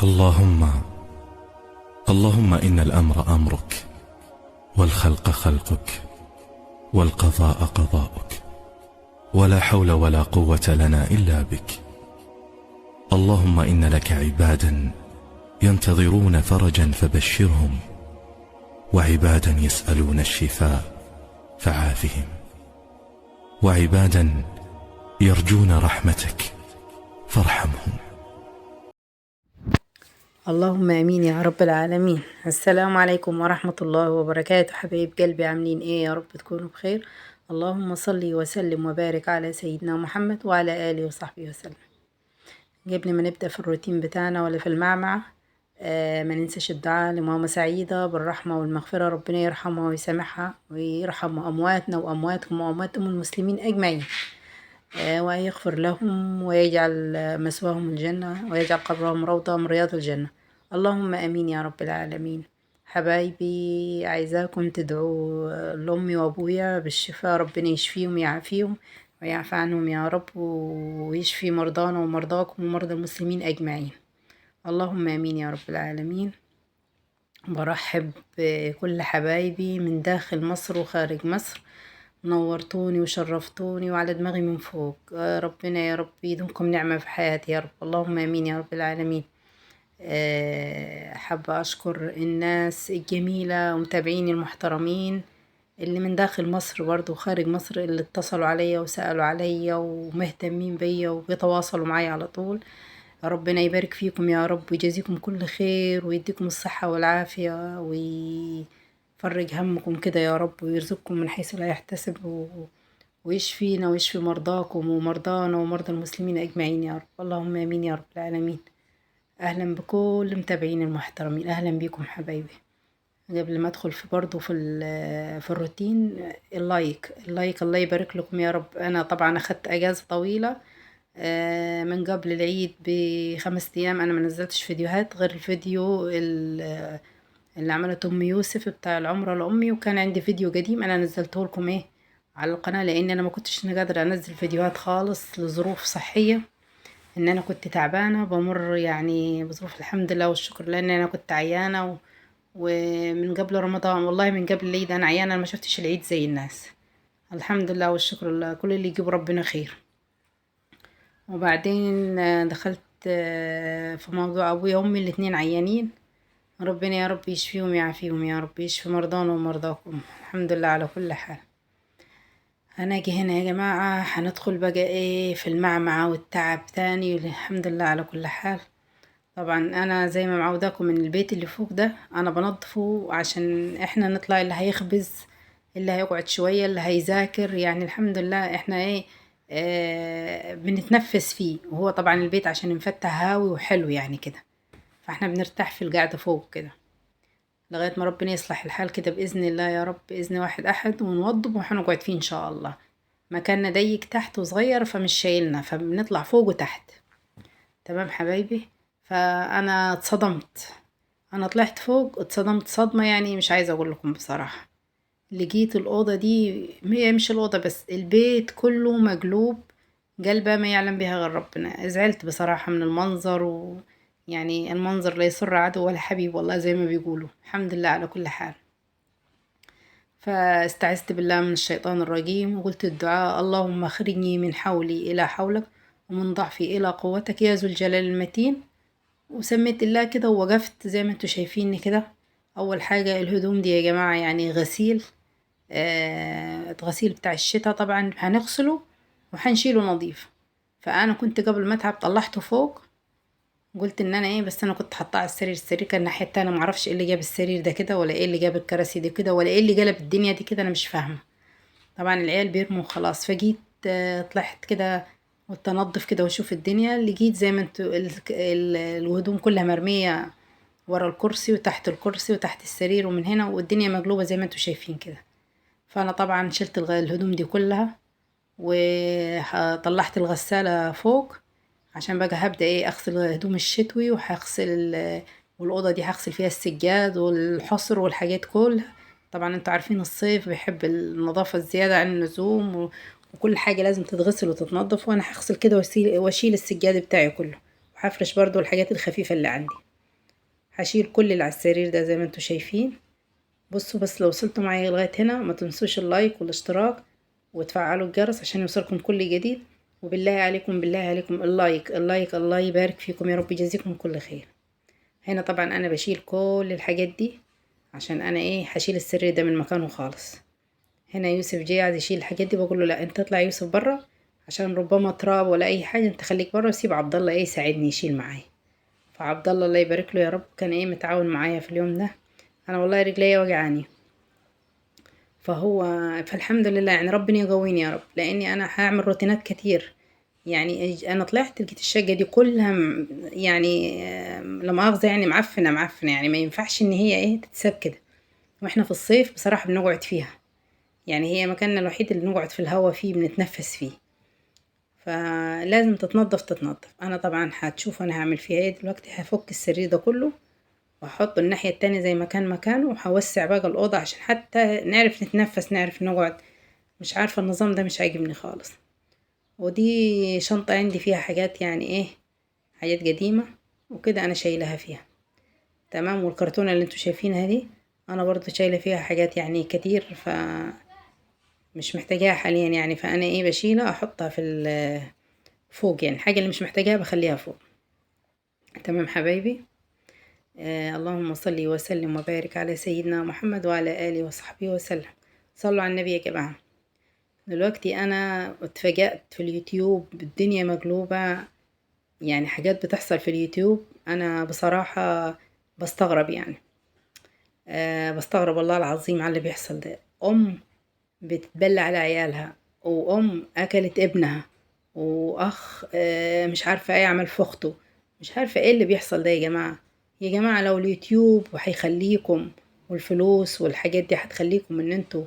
اللهم إن الأمر أمرك، والخلق خلقك، والقضاء قضاؤك، ولا حول ولا قوة لنا إلا بك. اللهم إن لك عبادا ينتظرون فرجا فبشرهم، وعبادا يسألون الشفاء فعافهم، وعبادا يرجون رحمتك فارحمهم. اللهم امين يا رب العالمين. السلام عليكم ورحمة الله وبركاته. حبايب قلبي عاملين ايه؟ يا رب تكونوا بخير. اللهم صلي وسلم وبارك على سيدنا محمد وعلى اله وصحبه وسلم. قبل ما نبدأ في الروتين بتاعنا ولا في المعمعة، ما ننساش الدعاء لماما سعيدة بالرحمة والمغفرة، ربنا يرحمها ويسامحها ويرحم أمواتنا وأمواتكم وأموات المسلمين أجمعين، ويغفر لهم ويجعل مثواهم الجنة ويجعل قبرهم روضة من رياض الجنة. اللهم امين يا رب العالمين. حبايبي، عايزاكم تدعوا لأمي وأبويا بالشفاء، ربنا يشفيهم ويعافيهم ويعفى عنهم يا رب، ويشفي مرضانا ومرضاكم ومرضى المسلمين أجمعين. اللهم امين يا رب العالمين. برحب بكل حبايبي من داخل مصر وخارج مصر، نورتوني وشرفتوني وعلى دماغي من فوق. ربنا يا رب يدومكم نعمة في حياتي يا رب. اللهم امين يا رب العالمين. حابة اشكر الناس الجميلة ومتابعيني المحترمين اللي من داخل مصر برضو وخارج مصر، اللي اتصلوا عليا وسألوا عليا ومهتمين بيا وبيتواصلوا معايا على طول. ربنا يبارك فيكم يا رب ويجازيكم كل خير ويديكم الصحة والعافية ويفرج همكم كده يا رب، ويرزقكم من حيث لا يحتسب، ويشفينا ويشفي مرضاكم ومرضانا ومرضى المسلمين أجمعين يا رب. اللهم آمين يا رب العالمين. أهلا بكل متابعين المحترمين، أهلا بيكم حبايبي. قبل ما ادخل في برضو في الروتين، اللايك الله يبارك لكم يا رب. انا طبعا اخدت اجازة طويلة من قبل العيد ب5 ايام، انا ما نزلتش فيديوهات غير الفيديو اللي عملته ام يوسف بتاع العمرة لامي، وكان عندي فيديو قديم انا نزلته لكم على القناة، لان انا ما كنتش قادرة انزل فيديوهات خالص لظروف صحية، ان انا كنت تعبانة بمر يعني بظروف، الحمد لله والشكر، لان انا كنت عيانة ومن قبل رمضان، والله من قبل العيد انا عيانة، ما شفتش العيد زي الناس. الحمد لله والشكر لله، كل اللي يجيب ربنا خير. وبعدين دخلت في موضوع ابويا وامي الاتنين عيانين، ربنا يا رب يشفيهم ويعافيهم يا رب، يشفي مرضانا ومرضاكم. الحمد لله على كل حال. هنجي هنا يا جماعة، هندخل بقى في المعمعة والتعب تاني. الحمد لله على كل حال. طبعا انا زي ما معوداكم من البيت اللي فوق ده انا بنظفه عشان احنا نطلع، اللي هيخبز، اللي هيقعد شوية، اللي هيذاكر، يعني الحمد لله احنا بنتنفس فيه، وهو طبعا البيت عشان مفتح هاوي وحلو يعني كده، فاحنا بنرتاح في القعدة فوق كده لغاية ما ربنا يصلح الحال كده بإذن الله يا رب، بإذن واحد أحد، ونوضب وهنقعد فيه إن شاء الله. مكاننا ضيق تحت وصغير فمش شايلنا، فبنطلع فوق وتحت. تمام حبايبي. فأنا اتصدمت، أنا طلعت فوق اتصدمت صدمة يعني مش عايزة أقول لكم بصراحة. لقيت الأوضة دي، هي مش الأوضة بس، البيت كله مقلوب قلبة ما يعلم بها غير ربنا. زعلت بصراحة من المنظر، يعني المنظر لا يسر عدو ولا حبيب والله زي ما بيقولوا. الحمد لله على كل حال. فاستعذت بالله من الشيطان الرجيم وقلت الدعاء: اللهم اخرجني من حولي إلى حولك ومن ضعفي إلى قوتك يا ذو الجلال المتين. وسميت الله كده ووقفت زي ما انتوا شايفيني كده. أول حاجة الهدوم دي يا جماعة يعني غسيل، غسيل بتاع الشتا طبعا هنغسله وهنشيله نظيف. فأنا كنت قبل ما اتعب طلعته فوق، قلت ان انا بس انا كنت حاطاه على السرير كان الناحيه التانية، معرفش ايه اللي جاب السرير ده كده، ولا ايه اللي جاب الكراسي دي كده، ولا ايه اللي قلب الدنيا دي كده، انا مش فاهمه. طبعا العيال بيرموا خلاص، فجيت طلعت كده قلت انضف كده واشوف الدنيا، لقيت زي ما انتوا الهدوم كلها مرميه ورا الكرسي وتحت الكرسي وتحت السرير ومن هنا، والدنيا مقلوبه زي ما انتوا شايفين كده. فانا طبعا شلت الهدوم دي كلها وطلعت الغسالة فوق، عشان بقى هبدأ اغسل هدوم الشتوي، وهغسل والأوضة دي هغسل فيها السجاد والحصر والحاجات كلها. طبعا انتوا عارفين الصيف بيحب النظافة الزيادة عن اللزوم، وكل حاجة لازم تتغسل وتتنضف، وانا هغسل كده واشيل السجاد بتاعي كله، وهفرش برضو الحاجات الخفيفة اللي عندي. هشيل كل اللي على السرير ده زي ما انتوا شايفين. بصوا بس لو وصلتوا معايا لغاية هنا ما تنسوش اللايك والاشتراك وتفعلوا الجرس عشان يوصلكم كل جديد. وبالله عليكم بالله عليكم اللايك الله يبارك فيكم يا رب يجازيكم كل خير. هنا طبعا انا بشيل كل الحاجات دي عشان انا هشيل السرير ده من مكانه خالص. هنا يوسف جاي عايز يشيل الحاجات دي، بقول له لا انت اطلع يوسف بره عشان ربما تراب ولا اي حاجه، انت خليك بره وسيب عبد الله يساعدني يشيل معايا. فعبد الله الله يبارك له يا رب كان متعاون معايا في اليوم ده. انا والله رجليا وجعاني، فالحمد لله يعني ربنا يقويني يا رب، لاني انا هعمل روتينات كتير. يعني انا طلعت لقيت الشقه دي كلها يعني لا مؤاخذه يعني معفنه يعني ما ينفعش ان هي تتساب كده. واحنا في الصيف بصراحه بنقعد فيها، يعني هي مكاننا الوحيد اللي نقعد في الهوا فيه بنتنفس فيه، فلازم تتنضف. انا طبعا هتشوف انا هعمل فيها دلوقتي. هفك السرير ده كله واحطه الناحية التانية زي ما كان مكانه، وهوسع بقى الأوضة عشان حتى نعرف نتنفس نعرف نقعد. مش عارفة النظام ده مش عاجبني خالص. ودي شنطة عندي فيها حاجات يعني حاجات قديمة وكده انا شايلها فيها تمام. والكرتونة اللي انتوا شايفينها دي انا برضو شايلة فيها حاجات يعني كتير، مش محتاجاها حاليا يعني. فانا بشيلها احطها في فوق، يعني الحاجة اللي مش محتاجاها بخليها فوق. تمام حبايبي. اللهم صل وسلم وبارك على سيدنا محمد وعلى آله وصحبه وسلم. صلوا على النبي يا جماعة. دلوقتي أنا اتفاجأت في اليوتيوب الدنيا مقلوبة، يعني حاجات بتحصل في اليوتيوب أنا بصراحة بستغرب يعني. بستغرب والله العظيم على اللي بيحصل ده. أم بتتبلى على عيالها، وأم أكلت ابنها، وأخ مش عارفة يعمل في أخته. مش عارفة اللي بيحصل ده يا جماعة. يا جماعة لو اليوتيوب وهيخليكم والفلوس والحاجات دي هتخليكم ان انتوا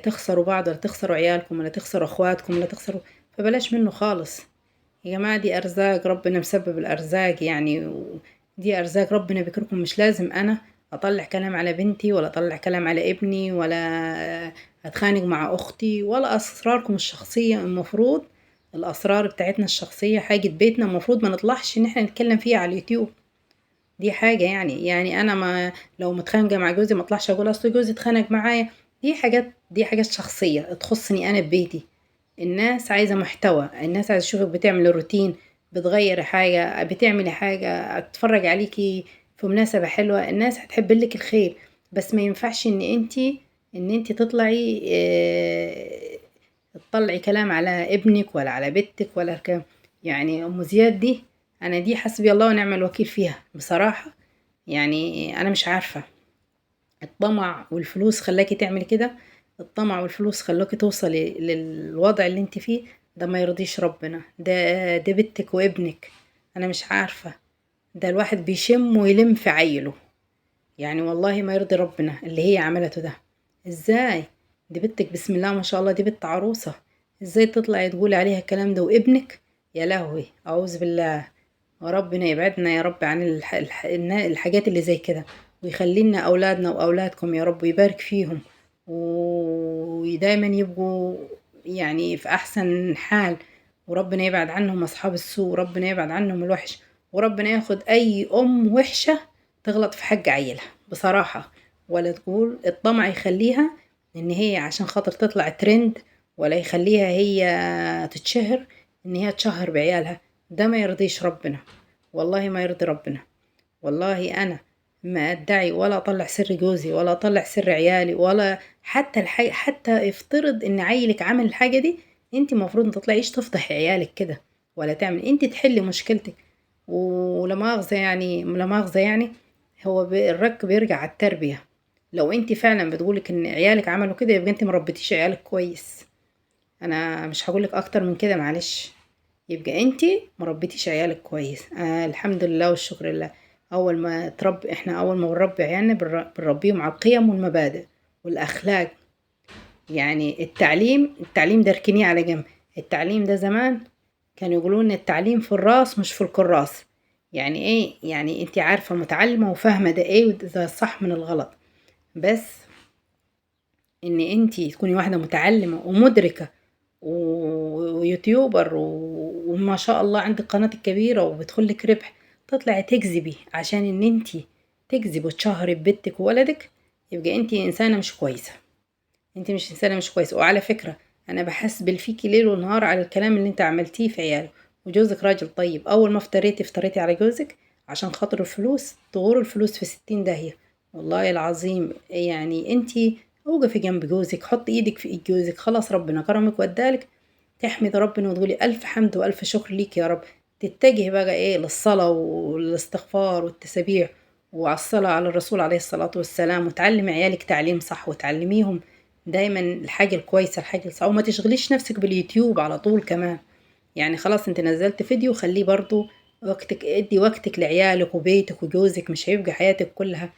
تخسروا بعض، ولا تخسروا عيالكم، ولا تخسروا اخواتكم، ولا تخسروا، فبلاش منه خالص يا جماعة. دي ارزاق ربنا مسبب الارزاق يعني، دي ارزاق ربنا بيكركم. مش لازم انا اطلع كلام على بنتي، ولا اطلع كلام على ابني، ولا اتخانق مع اختي، ولا اسراركم الشخصية. المفروض الاسرار بتاعتنا الشخصية حاجة بيتنا المفروض ما نطلعش ان احنا نتكلم فيها على اليوتيوب. دي حاجة يعني انا ما لو متخانقة مع جوزي ما اطلعش اقول اصل جوزي اتخانق معايا. دي حاجات شخصية تخصني انا ببيتي. الناس عايزة محتوى، الناس عايزة تشوفك بتعمل روتين، بتغير حاجة، بتعملي حاجة، اتفرج عليكي في مناسبة حلوة. الناس هتحب لك الخير، بس ما ينفعش ان انتي تطلعي تطلعي كلام على ابنك ولا على بنتك ولا الكلام. يعني ام زياد دي انا دي حسبي الله ونعم الوكيل فيها بصراحة. يعني انا مش عارفة، الطمع والفلوس خلاكي تعمل كده. الطمع والفلوس خلاكي توصلي للوضع اللي انت فيه ده، ما يرضيش ربنا. ده بنتك وابنك. انا مش عارفة، ده الواحد بيشم ويلم في عيله. يعني والله ما يرضي ربنا اللي هي عملته ده. ازاي؟ دي بنتك بسم الله ما شاء الله، دي بنت عروسة. ازاي تطلعي تقولي عليها الكلام ده وابنك؟ يا لهوي اعوذ بالله. وربنا يبعدنا يا رب عن الحاجات اللي زي كده، ويخلي لنا اولادنا واولادكم يا رب، ويبارك فيهم، ودايما يبقوا يعني في احسن حال. وربنا يبعد عنهم اصحاب السوء، وربنا يبعد عنهم الوحش، وربنا ياخد اي ام وحشة تغلط في حق عيلها بصراحة، ولا تقول الطمع يخليها ان هي عشان خاطر تطلع ترند، ولا يخليها هي تتشهر ان هي تشهر بعيالها. ده ما يرضيش ربنا، والله ما يرضي ربنا. والله انا ما ادعي ولا اطلع سر جوزي، ولا اطلع سر عيالي، ولا حتى حتى افترض ان عيلك عمل الحاجة دي، انت المفروض ما تطلعيش تفضحي عيالك كده، ولا تعمل انت تحلي مشكلتك. ولا مؤاخذة يعني لا مؤاخذة يعني، هو الرك بيرجع على التربية. لو انت فعلا بتقولك ان عيالك عملوا كده يبقى انت مربيتيش عيالك كويس. انا مش هقولك اكتر من كده معلش. يبقى انتي مربيتيش عيالك كويس. الحمد لله والشكر لله. احنا اول ما بنربي عيالنا بنربيهم على القيم والمبادئ والاخلاق. يعني التعليم ده اركنيه على جنب. التعليم ده زمان كانوا يقولون ان التعليم في الراس مش في الكراس. يعني ايه؟ يعني انتي عارفة متعلمة وفاهمة ده ايه وده الصح من الغلط. بس ان انتي تكوني واحدة متعلمة ومدركة ويوتيوبر وما شاء الله عندك قناتك كبيرة وبتدخلك ربح، تطلعي تكذبي عشان ان انتي تكذب وتشهري ببنتك وولدك، يبقى انت انسانة مش كويسة. انت مش انسانة مش كويسة. وعلى فكرة انا بحسبل فيكي ليل ونهار على الكلام اللي انت عملتيه في عياله. وجوزك راجل طيب، اول ما افتريتي على جوزك عشان خاطر الفلوس، تغور الفلوس في 60 داهية. والله العظيم يعني انتي اوقفي جنب جوزك، حطي ايدك في ايد جوزك، خلاص ربنا كرمك وادالك، تحمد ربنا وتقولي الف حمد والف شكر ليك يا رب. تتجهي بقى ايه للصلاة والاستغفار والتسبيح، وعلى الصلاة على الرسول عليه الصلاة والسلام، وتعلمي عيالك تعليم صح، وتعلميهم دايما الحاجة الكويسة الحاجة الصح، وما تشغليش نفسك باليوتيوب على طول كمان. يعني خلاص انت نزلت فيديو، خليه برضو وقتك، ادي وقتك لعيالك وبيتك وجوزك، مش هيبقى حياتك كلها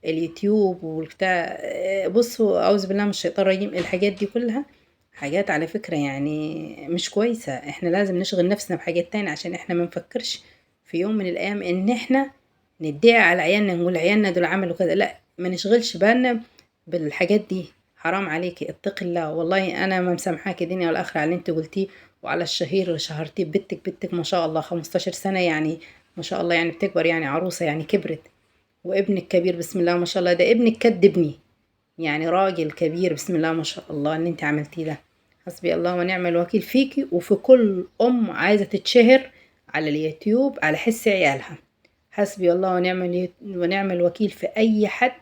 اليوتيوب والبتاع. بصوا اعوذ بالله من الشيطان الرجيم، الحاجات دي كلها حاجات على فكرة يعني مش كويسة. احنا لازم نشغل نفسنا بحاجات تانية عشان احنا ما نفكرش في يوم من الايام ان احنا ندعي على عيالنا، نقول عيالنا دول عملوا كذا. لا، ما نشغلش بالنا بالحاجات دي. حرام عليكي، اتقي الله. والله انا ما مسامحاكي دنيا والاخره على اللي انت قلتيه، وعلى الشهير اللي شهرتيه بنتك ما شاء الله 15 سنه يعني، ما شاء الله يعني بتكبر يعني عروسه يعني كبرت. وابنك كبير بسم الله ما شاء الله، ده ابنك كد ابني يعني راجل كبير بسم الله ما شاء الله اللي انت عملتيه ده. حسبي الله ونعم الوكيل فيكي وفي كل ام عايزه تتشهر على اليوتيوب على حس عيالها. حسبي الله ونعم الوكيل في اي حد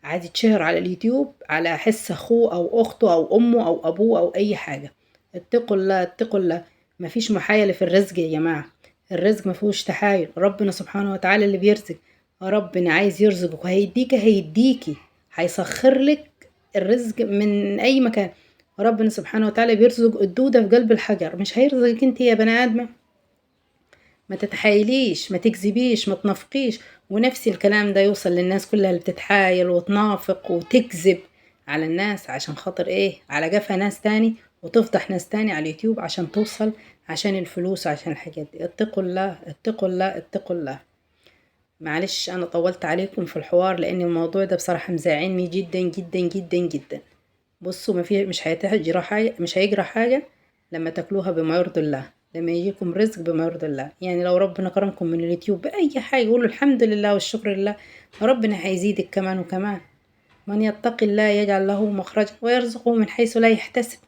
عايز يتشهر على اليوتيوب على حس اخوه او اخته او امه او ابوه او اي حاجه. اتقوا الله اتقوا الله. مفيش محايله في الرزق يا جماعه، الرزق مفيهوش تحايل. ربنا سبحانه وتعالى اللي بيرزق، ربنا عايز يرزقك وهيديكي هيسخر لك الرزق من اي مكان. ربنا سبحانه وتعالى بيرزق الدودة في قلب الحجر، مش هيرزقك انت يا بني ادمة. ما تتحايليش، ما تكذبيش، ما تنافقيش. ونفس الكلام ده يوصل للناس كلها اللي بتتحايل وتنافق وتكذب على الناس عشان خاطر ايه، على جفا ناس تاني، وتفضح ناس تاني على اليوتيوب عشان توصل، عشان الفلوس وعشان الحاجات دي. اتقوا الله اتقوا الله اتقوا الله. معلش انا طولت عليكم في الحوار لان الموضوع ده بصراحة مزعلني جدا جدا جدا جدا. بصوا ما في مش هيجرى حاجة، مش هيجرى حاجة لما تاكلوها بما يرضي الله، لما يجيكم رزق بما يرضي الله. يعني لو ربنا كرمكم من اليوتيوب بأي حاجة قولوا الحمد لله والشكر لله، ربنا هيزيدك كمان وكمان. من يتقي الله يجعل له مخرجا ويرزقه من حيث لا يحتسب.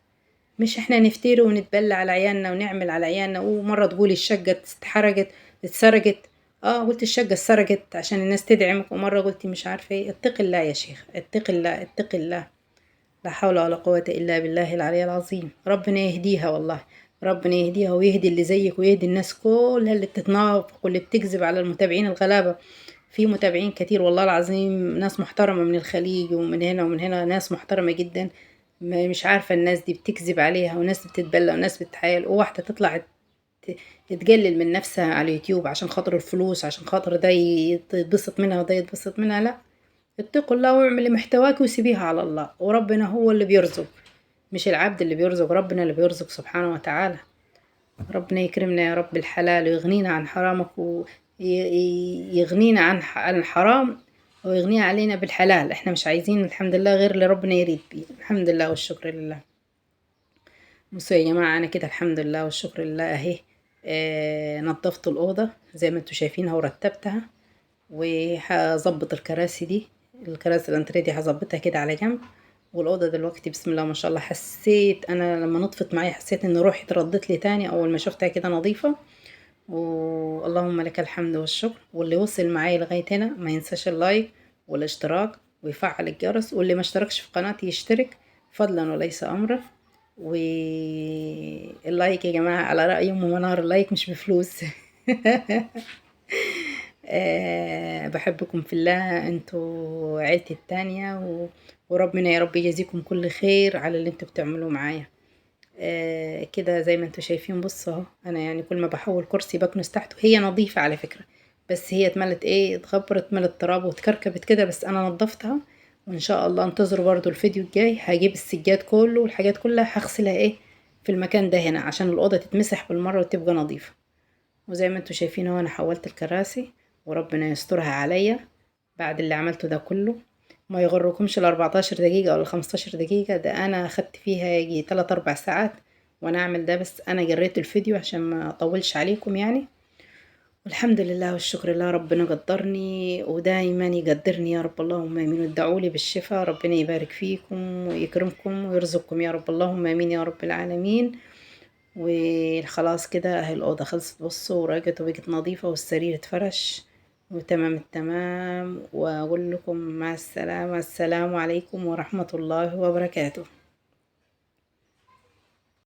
مش احنا نفتري ونتبلى على عيالنا ونعمل على عيالنا، ومرة تقولي الشقة اتحرقت اتسرقت، اه قلت الشقة اتسرقت عشان الناس تدعمك، ومرة قلتي مش عارفة ايه. اتقي الله يا شيخ، اتقي الله اتقي الله. لا حول ولا قوة إلا بالله العلي العظيم. ربنا يهديها والله، ربنا يهديها ويهدي اللي زيك ويهدي الناس كلها اللي بتتنافق واللي بتكذب على المتابعين الغلابة. في متابعين كتير والله العظيم، ناس محترمة من الخليج ومن هنا ومن هنا، ناس محترمة جدا. مش عارفة الناس دي بتكذب عليها، وناس بتتبلى وناس بتحايل، وواحدة تطلع تقلل من نفسها على اليوتيوب عشان خاطر الفلوس، عشان خاطر ده يتبسط منها وده يتبسط منها. لا، اتقوا الله واعملي محتواك وسيبيها على الله، وربنا هو اللي بيرزق، مش العبد اللي بيرزق، ربنا اللي بيرزق سبحانه وتعالى. ربنا يكرمنا يا رب بالحلال ويغنينا عن حرامك، ويغنينا عن الحرام، ويغنينا علينا بالحلال. احنا مش عايزين الحمد لله غير اللي ربنا يريد بيه. الحمد لله والشكر لله. بصوا يا جماعة انا كده الحمد لله والشكر لله اهي. نظفت الأوضة زي ما انتوا شايفينها ورتبتها، وهظبط الكراسي دي، الكراسي الانتريه دي هظبطها كده على جنب. والأوضة دلوقتي بسم الله ما شاء الله، حسيت أنا لما نطفت معايا حسيت إن روحي اتردت لي تاني أول ما شفتها كده نظيفة. واللهم لك الحمد والشكر. واللي وصل معايا لغاية هنا ما ينساش اللايك والاشتراك ويفعل الجرس، واللي ما اشتركش في قناتي يشترك فضلا وليس أمرا. واللايك يا جماعة على رأي أم منار، اللايك مش بفلوس. بحبكم في الله، انتوا عيلتي التانية، وربنا يا رب يجازيكم كل خير على اللي انتوا بتعملوه معايا. كده زي ما انتوا شايفين. بصوا اهو انا يعني كل ما بحول كرسي بكنس تحته. هي نظيفة على فكرة، بس هي اتملت ايه، اتغبرت، اتملت تراب واتكركبت كده، بس انا نظفتها. وان شاء الله انتظروا برضو الفيديو الجاي، هجيب السجاد كله والحاجات كلها هغسلها ايه في المكان ده هنا عشان الأوضة تتمسح بالمرة وتبقى نظيفة. وزي ما انتوا شايفين اهو انا حولت الكراسي، وربنا يسترها عليا بعد اللي عملته ده كله. ما يغركمش ال14 دقيقة ولا 15 دقيقة، ده انا اخدت فيها يجي 3-4 ساعات وانا اعمل ده، بس انا جريت الفيديو عشان ما اطولش عليكم يعني. والحمد لله والشكر لله، ربنا قدّرني ودايمًا يقدّرني يا رب، اللهم آمين. وادعوا لي بالشفا، ربنا يبارك فيكم ويكرمكم ويرزقكم يا رب، اللهم آمين يا رب العالمين. وخلاص كده أهي الأوضة خلصت، بُصّوا ورقت وبقت نضيفة والسرير اتفرش وتمام التمام، وأقول لكم مع السلامة، السلام عليكم ورحمة الله وبركاته.